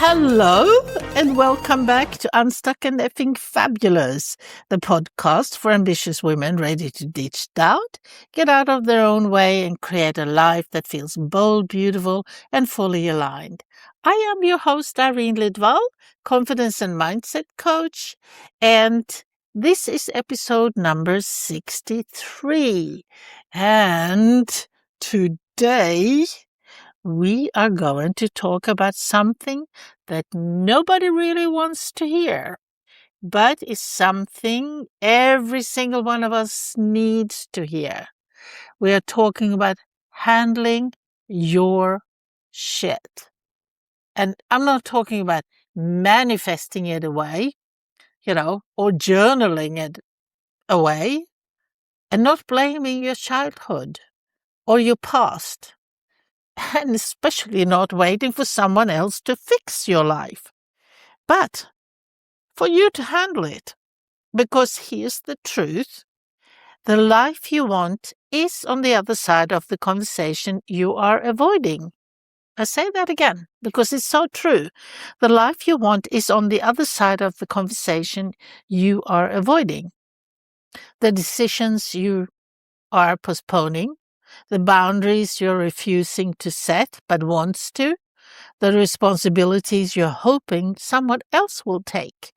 Hello and welcome back to Unstuck and Effing Fabulous, the podcast for ambitious women ready to ditch doubt, get out of their own way, and create a life that feels bold, beautiful, and fully aligned. I am your host, Irene Lidval, confidence and mindset coach, and this is episode number 63. And today we are going to talk about something that nobody really wants to hear, but is something every single one of us needs to hear. We are talking about handling your shit. And I'm not talking about manifesting it away, or journaling it away, and not blaming your childhood or your past. And especially not waiting for someone else to fix your life, but for you to handle it. Because here's the truth. The life you want is on the other side of the conversation you are avoiding. I say that again because it's so true. The life you want is on the other side of the conversation you are avoiding. The decisions you are postponing, the boundaries you're refusing to set but wants to, the responsibilities you're hoping someone else will take.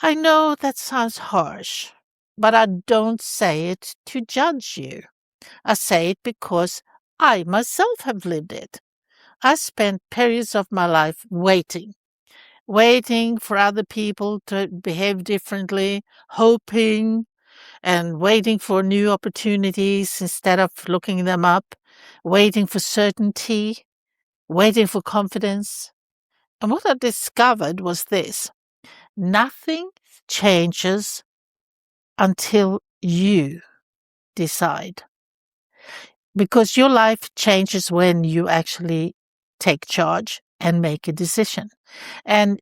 I know that sounds harsh, but I don't say it to judge you. I say it because I myself have lived it. I spent periods of my life waiting for other people to behave differently, hoping and waiting for new opportunities instead of looking them up, waiting for certainty, waiting for confidence. And what I discovered was this: nothing changes until you decide. Because your life changes when you actually take charge and make a decision. And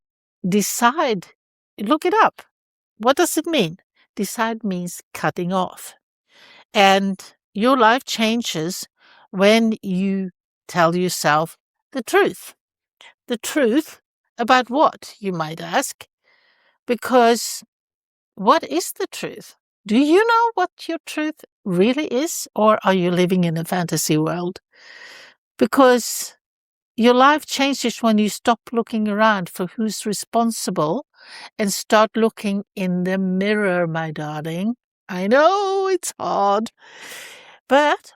decide, look it up. What does it mean? Decide means cutting off. And your life changes when you tell yourself the truth. The truth about what, you might ask? Because what is the truth? Do you know what your truth really is, or are you living in a fantasy world? Because your life changes when you stop looking around for who's responsible and start looking in the mirror, my darling. I know it's hard, but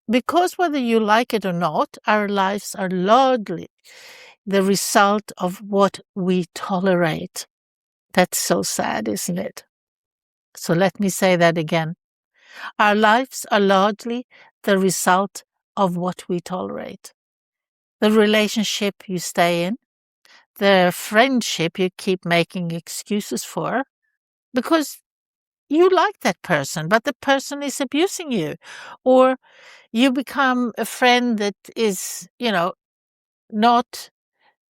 because whether you like it or not, our lives are largely the result of what we tolerate. That's so sad, isn't it? So let me say that again. Our lives are largely the result of what we tolerate. The relationship you stay in, the friendship you keep making excuses for, because you like that person, but the person is abusing you. Or you become a friend that is, not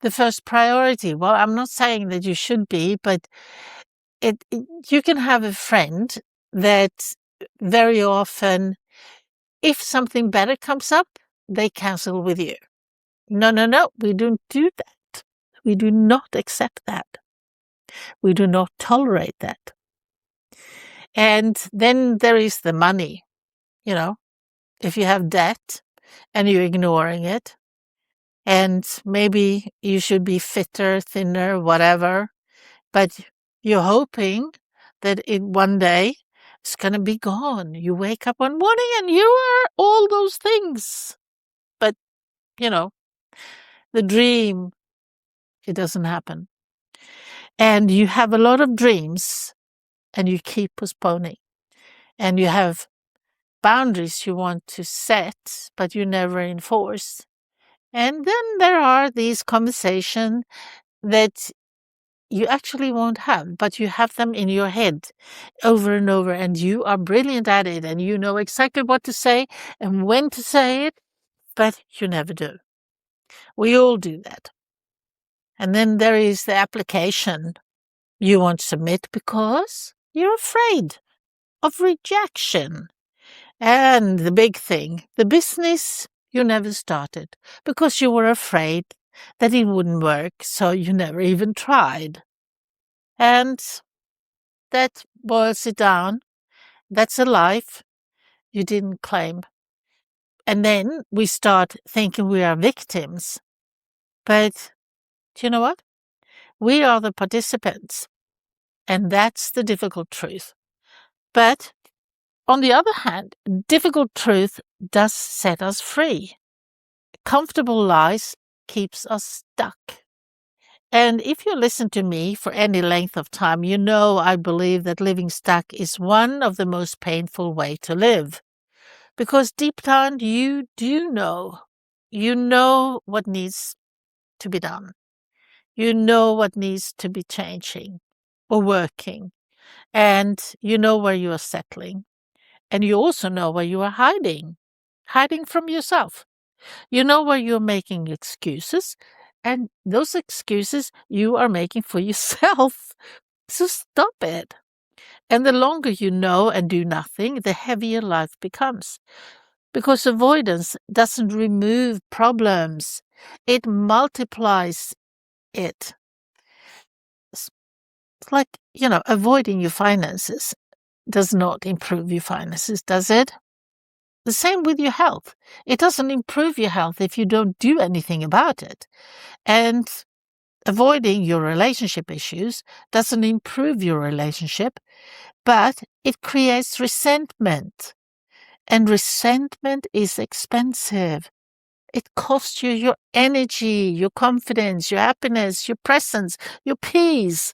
the first priority. Well, I'm not saying that you should be, but you can have a friend that very often, if something better comes up, they cancel with you. No, we don't do that. We do not accept that. We do not tolerate that. And then there is the money. If you have debt and you're ignoring it, and maybe you should be fitter, thinner, whatever, but you're hoping that one day it's going to be gone. You wake up one morning and you are all those things. But, the dream, it doesn't happen. And you have a lot of dreams and you keep postponing. And you have boundaries you want to set, but you never enforce. And then there are these conversations that you actually won't have, but you have them in your head over and over, and you are brilliant at it, and you know exactly what to say and when to say it, but you never do. We all do that. And then there is the application you won't submit because you're afraid of rejection. And the big thing, the business you never started because you were afraid that it wouldn't work, so you never even tried. And that boils it down. That's a life you didn't claim. And then we start thinking we are victims. But do you know what? We are the participants. And that's the difficult truth. But on the other hand, difficult truth does set us free. Comfortable lies keeps us stuck. And if you listen to me for any length of time, you know I believe that living stuck is one of the most painful way to live. Because deep down you do know. You know what needs to be done. You know what needs to be changing or working. And you know where you are settling. And you also know where you are hiding from yourself. You know where you're making excuses, and those excuses you are making for yourself. So stop it. And the longer you know and do nothing, the heavier life becomes. Because avoidance doesn't remove problems, it multiplies it. It's like, avoiding your finances does not improve your finances, does it? The same with your health. It doesn't improve your health if you don't do anything about it. And avoiding your relationship issues doesn't improve your relationship, but it creates resentment. And resentment is expensive. It costs you your energy, your confidence, your happiness, your presence, your peace.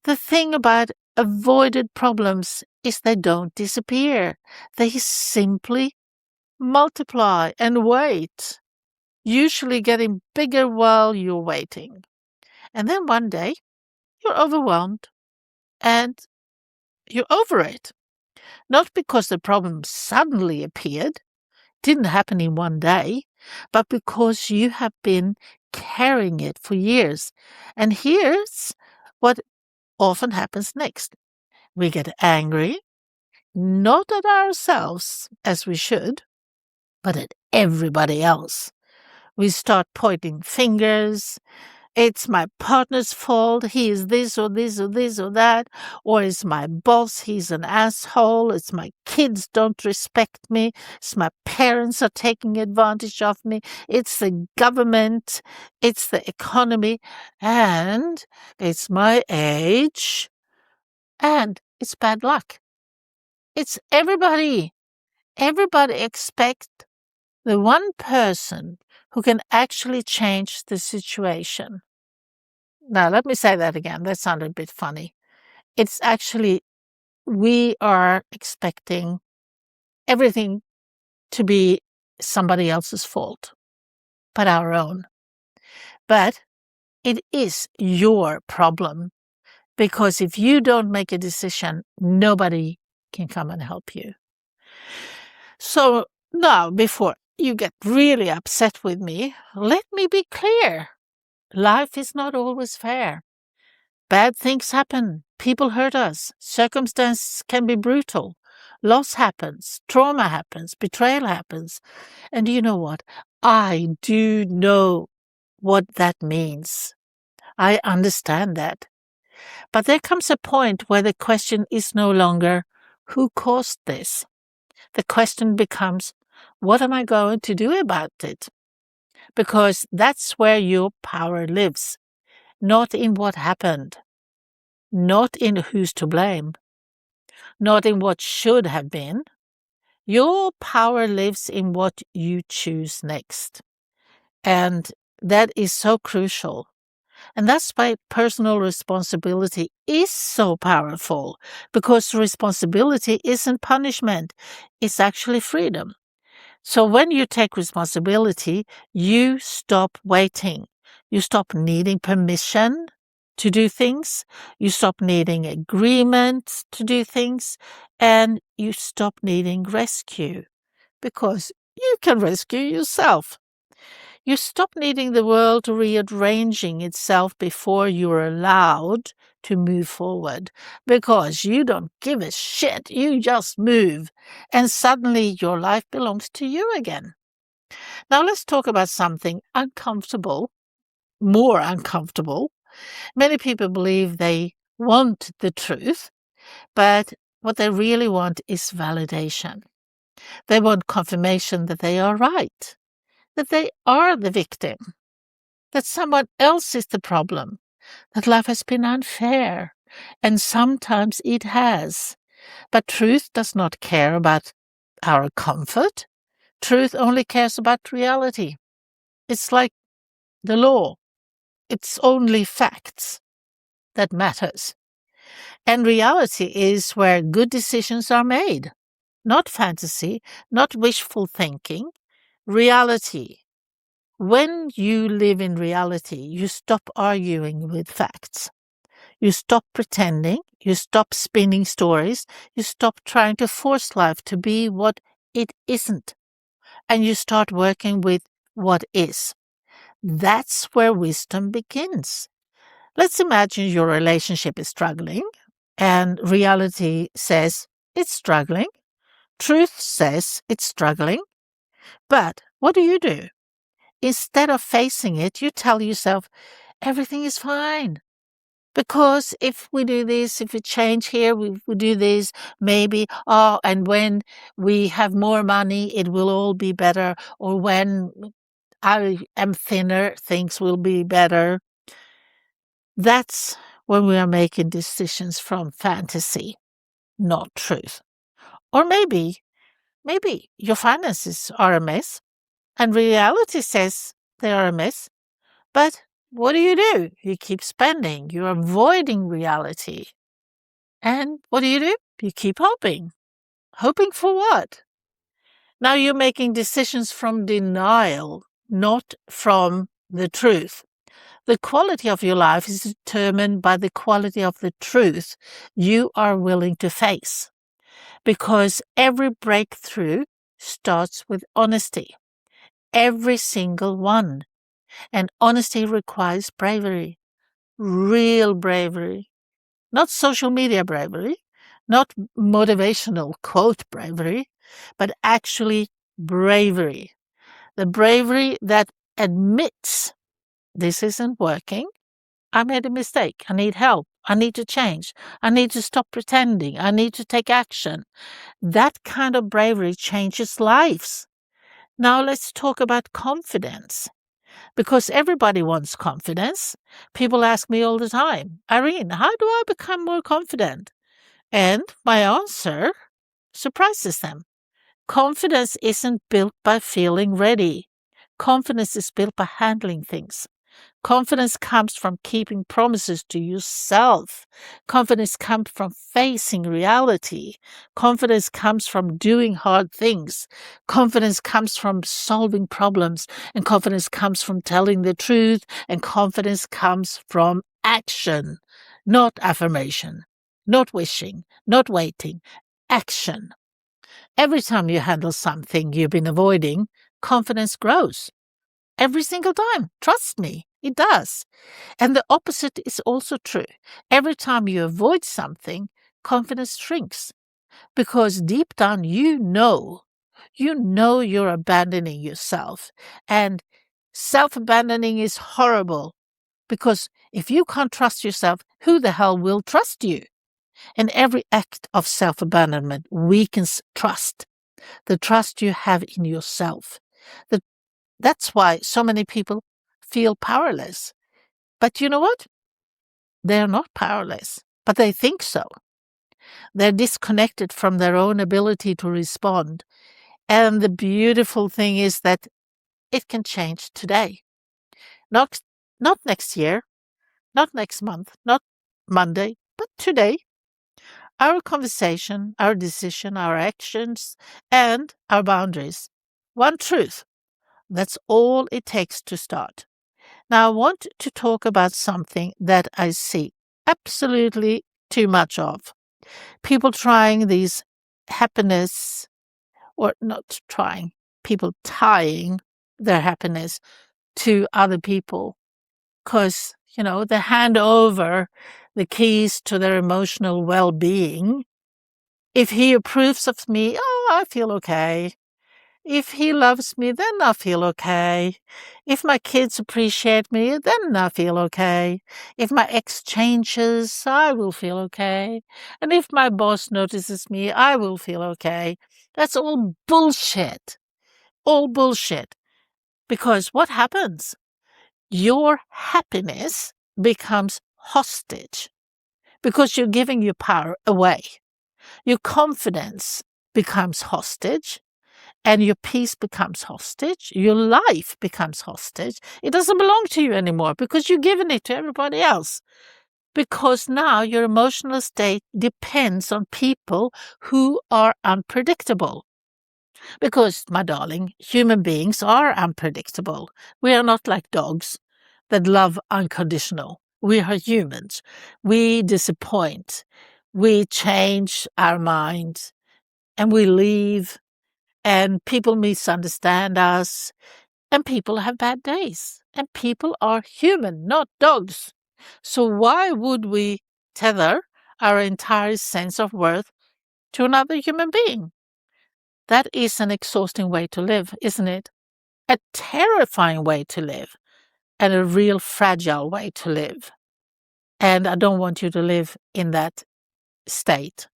The thing about avoided problems is they don't disappear. They simply multiply and wait, usually getting bigger while you're waiting. And then one day, you're overwhelmed and you're over it. Not because the problem suddenly appeared, didn't happen in one day, but because you have been carrying it for years. And here's what often happens next. We get angry, not at ourselves as we should, but at everybody else. We start pointing fingers. It's my partner's fault. He is this or this or this or that. Or it's my boss. He's an asshole. It's my kids don't respect me. It's my parents are taking advantage of me. It's the government. It's the economy. And it's my age. And it's bad luck. It's everybody. Everybody expects the one person who can actually change the situation. Now, let me say that again. That sounded a bit funny. It's actually, we are expecting everything to be somebody else's fault, but our own. But it is your problem, because if you don't make a decision, nobody can come and help you. So now, before you get really upset with me, let me be clear. Life is not always fair. Bad things happen. People hurt us. Circumstances can be brutal. Loss happens. Trauma happens. Betrayal happens. And you know what? I do know what that means. I understand that. But there comes a point where the question is no longer, who caused this? The question becomes, what am I going to do about it? Because that's where your power lives, not in what happened, not in who's to blame, not in what should have been. Your power lives in what you choose next. And that is so crucial. And that's why personal responsibility is so powerful, because responsibility isn't punishment, it's actually freedom. So when you take responsibility, you stop waiting. You stop needing permission to do things. You stop needing agreement to do things. And you stop needing rescue, because you can rescue yourself. You stop needing the world rearranging itself before you're allowed to move forward, because you don't give a shit. You just move, and suddenly your life belongs to you again. Now let's talk about something uncomfortable more uncomfortable. Many people believe they want the truth, but what they really want is validation. They want confirmation that they are right, that they are the victim, that someone else is the problem, that life has been unfair, and sometimes it has. But truth does not care about our comfort. Truth only cares about reality. It's like the law. It's only facts that matters. And reality is where good decisions are made. Not fantasy, not wishful thinking. Reality. When you live in reality, you stop arguing with facts. You stop pretending. You stop spinning stories. You stop trying to force life to be what it isn't. And you start working with what is. That's where wisdom begins. Let's imagine your relationship is struggling, and reality says it's struggling. Truth says it's struggling. But what do? Instead of facing it, you tell yourself everything is fine. Because if we do this, if we change here, we do this, maybe, and when we have more money, it will all be better. Or when I am thinner, things will be better. That's when we are making decisions from fantasy, not truth. Or maybe your finances are a mess, and reality says they are a mess. But what do? You keep spending. You're avoiding reality. And what do? You keep hoping. Hoping for what? Now you're making decisions from denial, not from the truth. The quality of your life is determined by the quality of the truth you are willing to face. Because every breakthrough starts with honesty. Every single one. And honesty requires bravery. Real bravery. Not social media bravery. Not motivational quote bravery. But actually bravery. The bravery that admits this isn't working. I made a mistake. I need help. I need to change. I need to stop pretending. I need to take action. That kind of bravery changes lives. Now let's talk about confidence. Because everybody wants confidence. People ask me all the time, Irene, how do I become more confident? And my answer surprises them. Confidence isn't built by feeling ready. Confidence is built by handling things. Confidence comes from keeping promises to yourself. Confidence comes from facing reality. Confidence comes from doing hard things. Confidence comes from solving problems. And confidence comes from telling the truth. And confidence comes from action, not affirmation, not wishing, not waiting. Action. Every time you handle something you've been avoiding, confidence grows. Every single time. Trust me, it does. And the opposite is also true. Every time you avoid something, confidence shrinks. Because deep down you're abandoning yourself. And self-abandoning is horrible. Because if you can't trust yourself, who the hell will trust you? And every act of self-abandonment weakens trust. The trust you have in yourself. That's why so many people feel powerless. But you know what? They're not powerless, but they think so. They're disconnected from their own ability to respond. And the beautiful thing is that it can change today. Not next year, not next month, not Monday, but today. Our conversation, our decision, our actions, and our boundaries. One truth. That's all it takes to start. Now, I want to talk about something that I see absolutely too much of. People trying these happiness, or not trying, people tying their happiness to other people because, they hand over the keys to their emotional well-being. If he approves of me, I feel okay. If he loves me, then I feel okay. If my kids appreciate me, then I feel okay. If my ex changes, I will feel okay. And if my boss notices me, I will feel okay. That's all bullshit. All bullshit. Because what happens? Your happiness becomes hostage because you're giving your power away. Your confidence becomes hostage and your peace becomes hostage. Your life becomes hostage. It doesn't belong to you anymore because you're giving it to everybody else. Because now your emotional state depends on people who are unpredictable. Because, my darling, human beings are unpredictable. We are not like dogs that love unconditional. We are humans. We disappoint. We change our minds and we leave, and people misunderstand us, and people have bad days. And people are human, not dogs. So why would we tether our entire sense of worth to another human being? That is an exhausting way to live, isn't it? A terrifying way to live and a real fragile way to live. And I don't want you to live in that state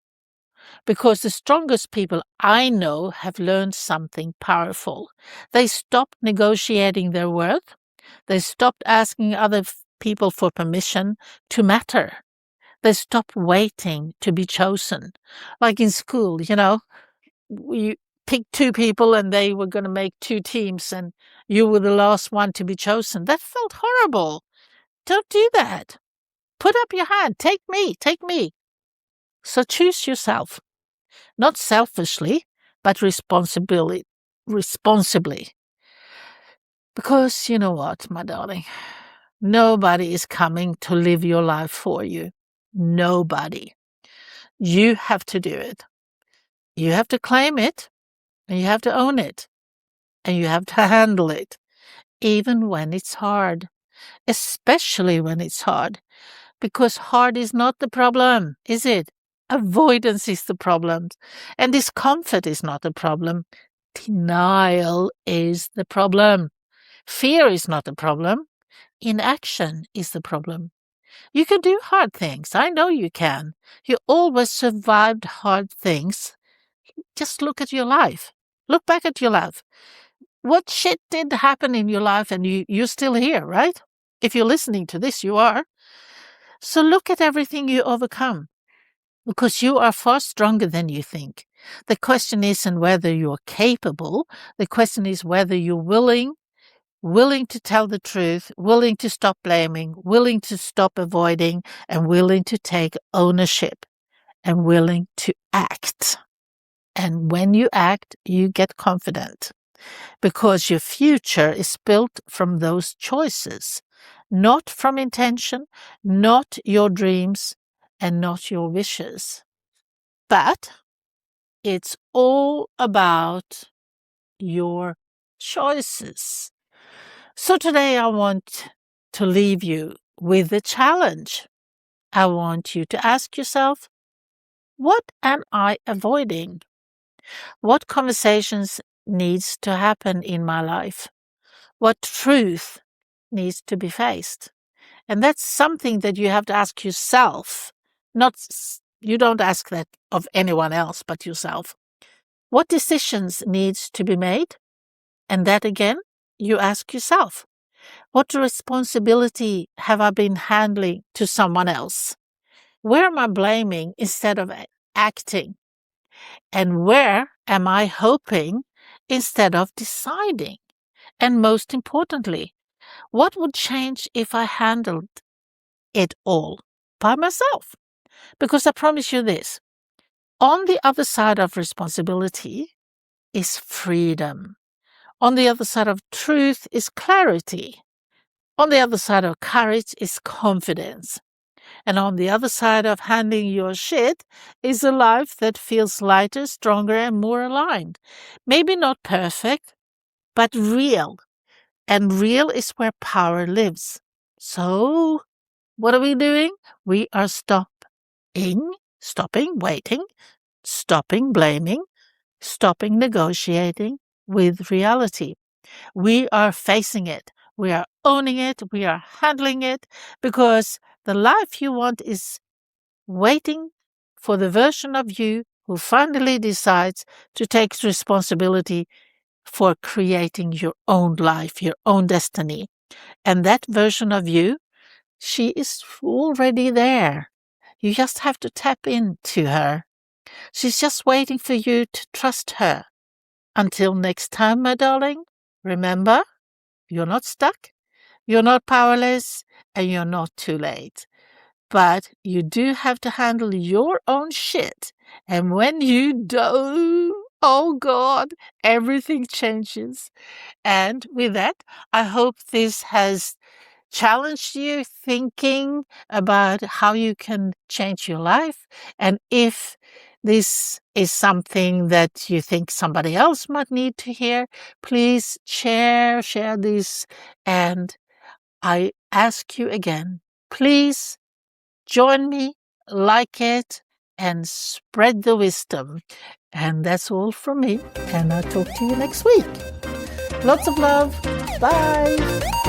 because the strongest people I know have learned something powerful. They stopped negotiating their worth. They stopped asking other people for permission to matter. They stopped waiting to be chosen. Like in school, we picked two people and they were going to make two teams and you were the last one to be chosen. That felt horrible. Don't do that. Put up your hand. Take me. Take me. So choose yourself. Not selfishly, but responsibly. Because you know what, my darling? Nobody is coming to live your life for you. Nobody. You have to do it. You have to claim it, and you have to own it, and you have to handle it, even when it's hard, especially when it's hard, because hard is not the problem, is it? Avoidance is the problem, and discomfort is not the problem. Denial is the problem. Fear is not the problem. Inaction is the problem. You can do hard things. I know you can. You always survived hard things. Just look at your life. Look back at your life. What shit did happen in your life and you're still here, right? If you're listening to this, you are. So look at everything you overcome because you are far stronger than you think. The question isn't whether you're capable. The question is whether you're willing to tell the truth, willing to stop blaming, willing to stop avoiding, and willing to take ownership and willing to act. And when you act, you get confident because your future is built from those choices, not from intention, not your dreams, and not your wishes. But it's all about your choices. So today I want to leave you with a challenge. I want you to ask yourself, what am I avoiding? What conversations needs to happen in my life? What truth needs to be faced? And that's something that you have to ask yourself. You don't ask that of anyone else but yourself. What decisions needs to be made? And that again, you ask yourself. What responsibility have I been handling to someone else? Where am I blaming instead of acting? And where am I hoping instead of deciding? And most importantly, what would change if I handled it all by myself? Because I promise you this, on the other side of responsibility is freedom. On the other side of truth is clarity. On the other side of courage is confidence. And on the other side of handling your shit is a life that feels lighter, stronger, and more aligned. Maybe not perfect, but real. And real is where power lives. So, what are we doing? We are stopping, waiting, stopping blaming, stopping negotiating, with reality. We are facing it. We are owning it. We are handling it because the life you want is waiting for the version of you who finally decides to take responsibility for creating your own life, your own destiny. And that version of you, she is already there. You just have to tap into her. She's just waiting for you to trust her. Until next time, my darling, remember, you're not stuck, you're not powerless, and you're not too late. But you do have to handle your own shit. And when you do, oh God, everything changes. And with that, I hope this has challenged you thinking about how you can change your life. And if this is something that you think somebody else might need to hear, please share this. And I ask you again, please join me, like it, and spread the wisdom. And that's all from me. And I'll talk to you next week. Lots of love. Bye.